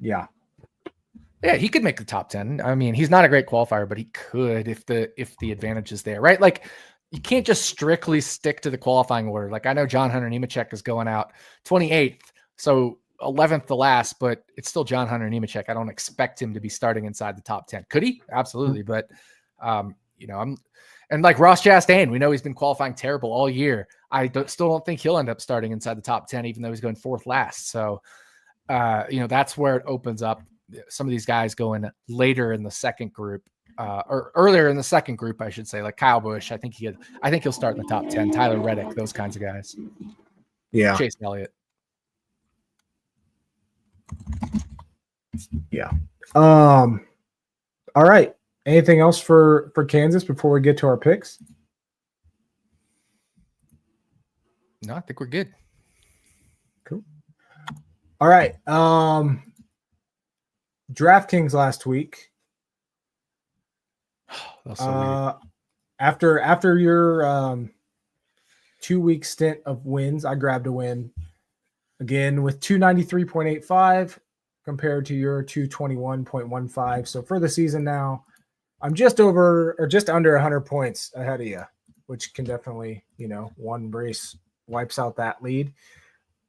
Yeah. Yeah, he could make the top 10. I mean, he's not a great qualifier, but he could if the advantage is there, right? Like, you can't just strictly stick to the qualifying order. Like, I know John Hunter Nemechek is going out 28th, so 11th to last, but it's still John Hunter Nemechek. I don't expect him to be starting inside the top 10. Could he? Absolutely. But, you know, and like Ross Chastain, we know he's been qualifying terrible all year. I still don't think he'll end up starting inside the top 10, even though he's going fourth last. So, you know, that's where it opens up. Some of these guys going later in the second group, or earlier in the second group, I should say, like Kyle Busch. I think he'll start in the top 10. Tyler Reddick, those kinds of guys. Yeah. Chase Elliott. Yeah. All right. Anything else for Kansas before we get to our picks? No, I think we're good. Cool. All right. DraftKings last week. That's so weird. After your 2-week stint of wins, I grabbed a win again with 293.85 compared to your 221.15. So for the season now, I'm just over or just under 100 points ahead of you, which can definitely, you know, one race wipes out that lead.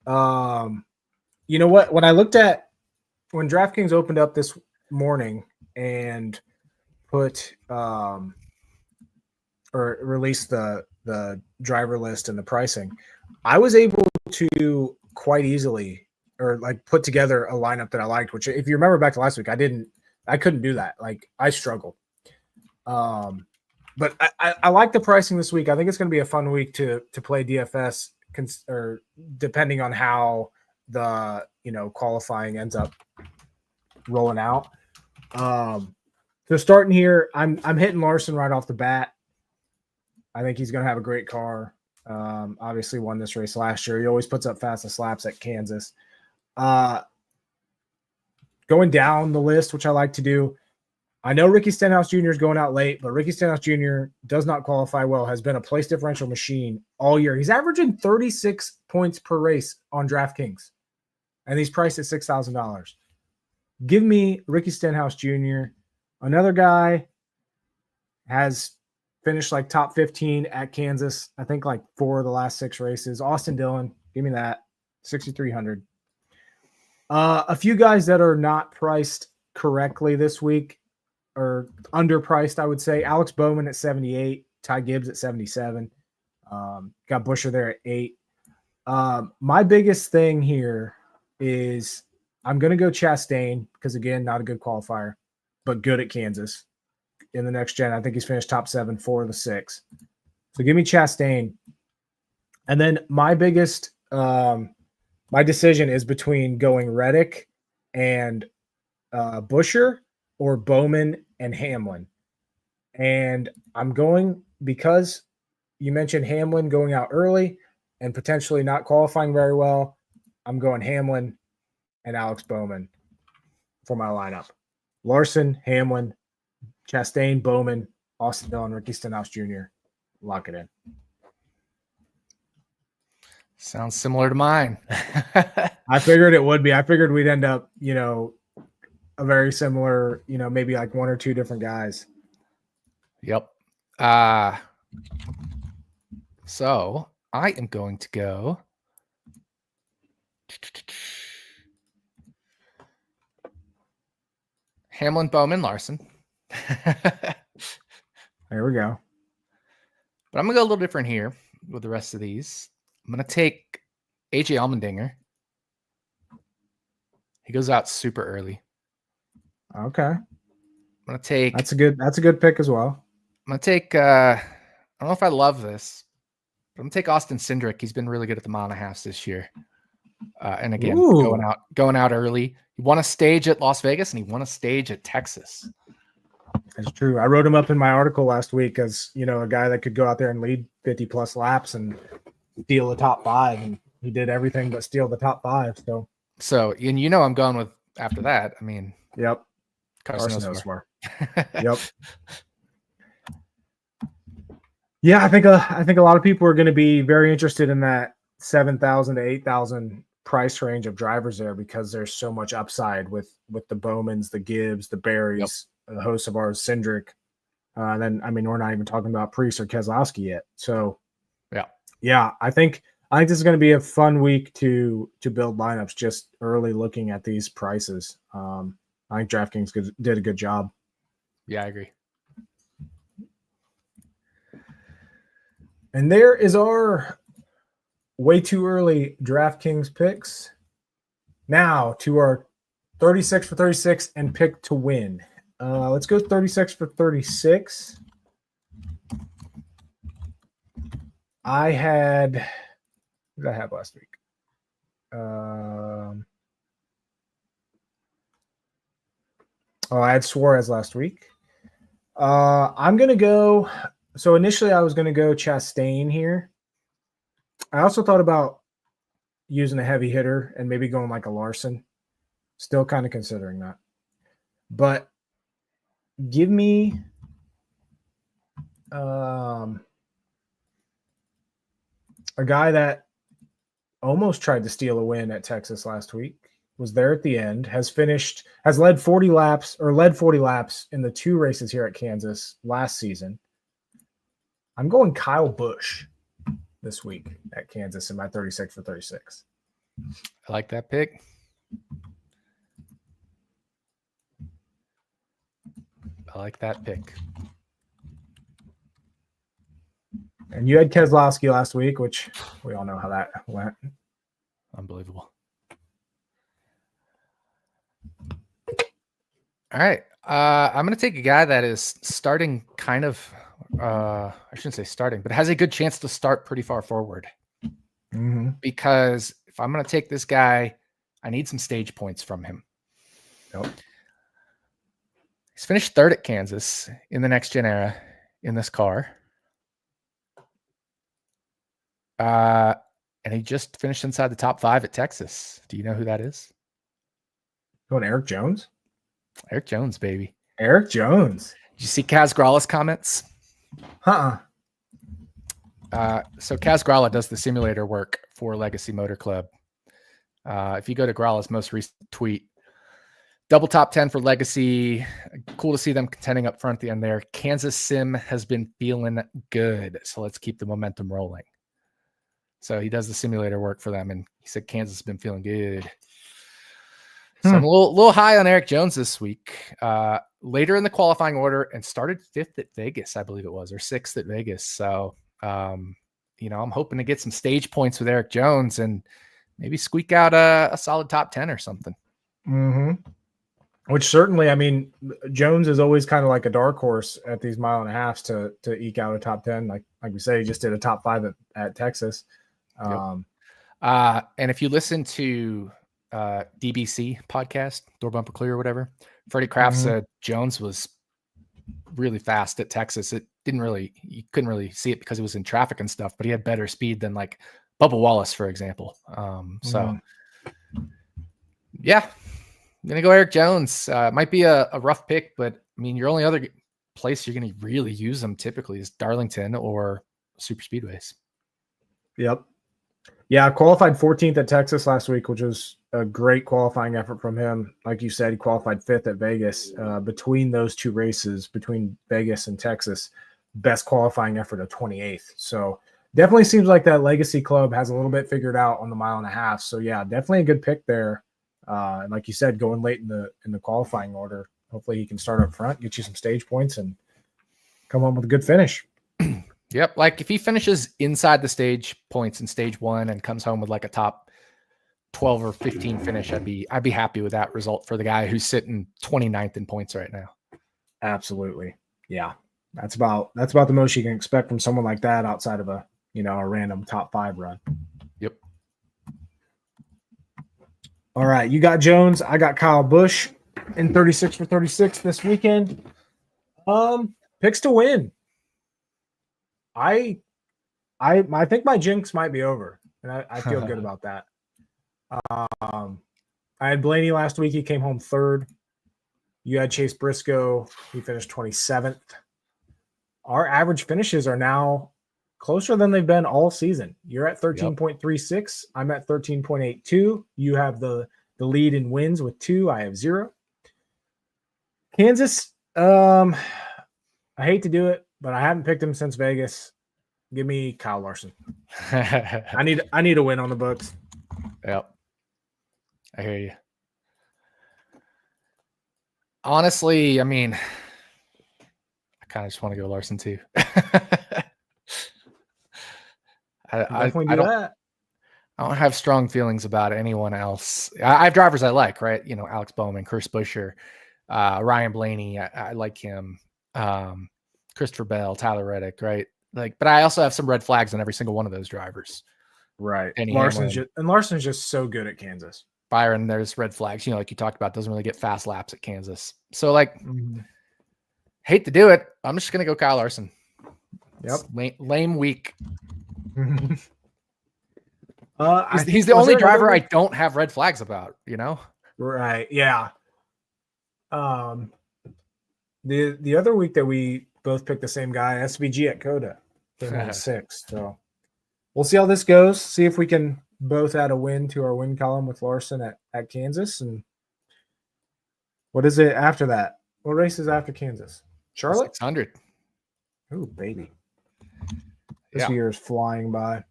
You know what? When I looked at when DraftKings opened up this morning and put or released the driver list and the pricing, I was able to quite easily or like put together a lineup that I liked, which if you remember back to last week, I couldn't do that. Like I struggled. But I like the pricing this week. I think it's going to be a fun week to play DFS or depending on how the qualifying ends up rolling out. So starting here, I'm hitting Larson right off the bat. I think he's going to have a great car. Obviously won this race last year. He always puts up fastest laps at Kansas. Going down the list, which I like to do, I know Ricky Stenhouse Jr. is going out late, but Ricky Stenhouse Jr. does not qualify well, has been a place differential machine all year. He's averaging 36 points per race on DraftKings, and he's priced at $6,000. Give me Ricky Stenhouse Jr. Another guy has finished like top 15 at Kansas, I think like 4 of the last 6 races. Austin Dillon, give me that, 6,300. A few guys that are not priced correctly this week, or underpriced, I would say. Alex Bowman at 78, Ty Gibbs at 77. Got Busher there at 8. My biggest thing here is I'm going to go Chastain because, again, not a good qualifier, but good at Kansas. In the next gen, I think he's finished top 7, 4 of the 6. So give me Chastain. And then my biggest my decision is between going Reddick and Busher or Bowman and Hamlin. And I'm going, because you mentioned Hamlin going out early and potentially not qualifying very well, I'm going Hamlin and Alex Bowman for my lineup. Larson, Hamlin, Chastain, Bowman, Austin Dillon, Ricky Stenhouse Jr. Lock it in. Sounds similar to mine. I figured it would be. I figured we'd end up, a very similar, maybe like 1 or 2 different guys. Yep. So I am going to go Hamlin, Bowman, Larson. There we go. But I'm going to go a little different here with the rest of these. I'm going to take AJ Allmendinger. He goes out super early. Okay. I'm going to take... That's a good pick as well. I'm going to take... I don't know if I love this, but I'm going to take Austin Cindric. He's been really good at the mile and a half this year. And again, going out early. He won a stage at Las Vegas and he won a stage at Texas. That's true. I wrote him up in my article last week as, a guy that could go out there and lead 50 plus laps and steal the top 5. And he did everything but steal the top 5. So, and I'm going with after that. I mean, yep. Carson Osmer. Yep. Yeah, I think a lot of people are going to be very interested in that 7,000 to 8,000 price range of drivers there because there's so much upside with the Bowmans, the Gibbs, the Berries, the host of ours, Cindric. Then, we're not even talking about Priest or Keselowski yet. So, yeah, I think this is going to be a fun week to build lineups just early looking at these prices. I think DraftKings did a good job. Yeah, I agree. And there is our way too early DraftKings picks. Now to our 36 for 36 and pick to win. Let's go 36 for 36. I had, what did I have last week? I had Suarez last week. I'm going to go. So initially I was going to go Chastain here. I also thought about using a heavy hitter and maybe going like a Larson. Still kind of considering that. But give me a guy that almost tried to steal a win at Texas last week, was there at the end, has led 40 laps in the 2 races here at Kansas last season. I'm going Kyle Busch this week at Kansas in my 36 for 36. I like that pick. And you had Keselowski last week, which we all know how that went. Unbelievable. All right. I'm going to take a guy that is starting kind of, I shouldn't say starting, but has a good chance to start pretty far forward. Mm-hmm. Because if I'm going to take this guy, I need some stage points from him. Yep. He's finished third at Kansas in the next gen era in this car. And he just finished inside the top 5 at Texas. Do you know who that is? Going Eric Jones? Eric Jones, baby. Eric Jones. Did you see Kaz Grala's comments? So Kaz Grala does the simulator work for Legacy Motor Club. If you go to Grala's most recent tweet, double top 10 for Legacy. Cool to see them contending up front at the end there. Kansas Sim has been feeling good, so let's keep the momentum rolling. So he does the simulator work for them, and he said Kansas has been feeling good. So I'm a little high on Eric Jones this week. Later in the qualifying order, and started 5th at Vegas, I believe it was, or 6th at Vegas. So, I'm hoping to get some stage points with Eric Jones and maybe squeak out a solid top 10 or something. Mm-hmm. Which certainly, I mean, Jones is always kind of like a dark horse at these 1.5 miles to eke out a top 10. Like we say, he just did a top 5 at Texas. Yep. And if you listen to DBC podcast, Door Bumper Clear or whatever, Freddie Kraft said Jones was really fast at Texas. You couldn't really see it because he was in traffic and stuff, but he had better speed than like Bubba Wallace, for example. Yeah, I'm going to go Eric Jones. Might be a rough pick, but I mean, your only other place you're going to really use them typically is Darlington or super speedways. Yep. Yeah, qualified 14th at Texas last week, which was a great qualifying effort from him. Like you said, he qualified 5th at Vegas. Between those two races, between Vegas and Texas, best qualifying effort of 28th. So definitely seems like that Legacy Club has a little bit figured out on the 1.5 miles. So yeah, definitely a good pick there. And like you said, going late in the qualifying order, hopefully he can start up front, get you some stage points, and come home with a good finish. Yep. Like if he finishes inside the stage points in stage 1 and comes home with like a top 12 or 15 finish, I'd be happy with that result for the guy who's sitting 29th in points right now. Absolutely. Yeah. That's about the most you can expect from someone like that outside of a random top 5 run. Yep. All right. You got Jones. I got Kyle Busch in 36 for 36 this weekend. Picks to win. I think my jinx might be over, and I feel good about that. I had Blaney last week. He came home 3rd. You had Chase Briscoe. He finished 27th. Our average finishes are now closer than they've been all season. You're at 13.36. I'm at 13.82. You have the lead in wins with 2. I have 0. Kansas, I hate to do it, but I haven't picked him since Vegas. Give me Kyle Larson. I need a win on the books. Yep. I hear you. Honestly, I mean, I kind of just want to go Larson too. I don't have strong feelings about anyone else. I have drivers I like, right? Alex Bowman, Chris Buescher, Ryan Blaney. I like him. Christopher Bell, Tyler Reddick, right? But I also have some red flags on every single one of those drivers. Right. Larson's just so good at Kansas. Byron, there's red flags, like you talked about, doesn't really get fast laps at Kansas. So hate to do it. I'm just going to go Kyle Larson. Yep. Lame week. He's the only driver I don't have red flags about, Right. Yeah. The other week that we both picked the same guy, SVG at Coda, came in 6th. So we'll see how this goes. See if we can both add a win to our win column with Larson at Kansas. And what is it after that? What race is after Kansas? Charlotte? 600. Ooh, baby. This year is flying by.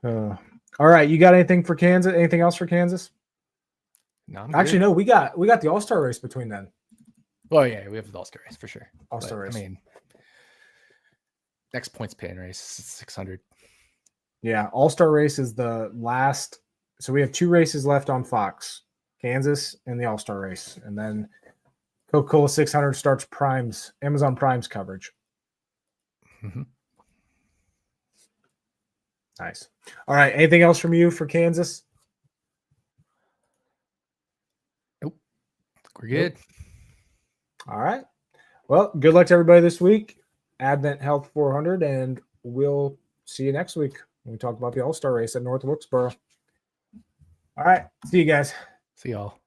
All right. You got anything for Kansas? Anything else for Kansas? No, actually, no. We got the All-Star race between then. Oh yeah, we have the All-Star race for sure. All-Star race. I mean, next points paying race is 600. Yeah, All-Star race is the last. So we have 2 races left on Fox, Kansas and the All-Star race, and then Coca-Cola 600 starts Amazon Prime's coverage. Mm-hmm. Nice. All right. Anything else from you for Kansas? Nope. We're good. Nope. All right. Well, good luck to everybody this week. AdventHealth 400, and we'll see you next week when we talk about the All-Star race at North Wilkesboro. All right. See you guys. See y'all.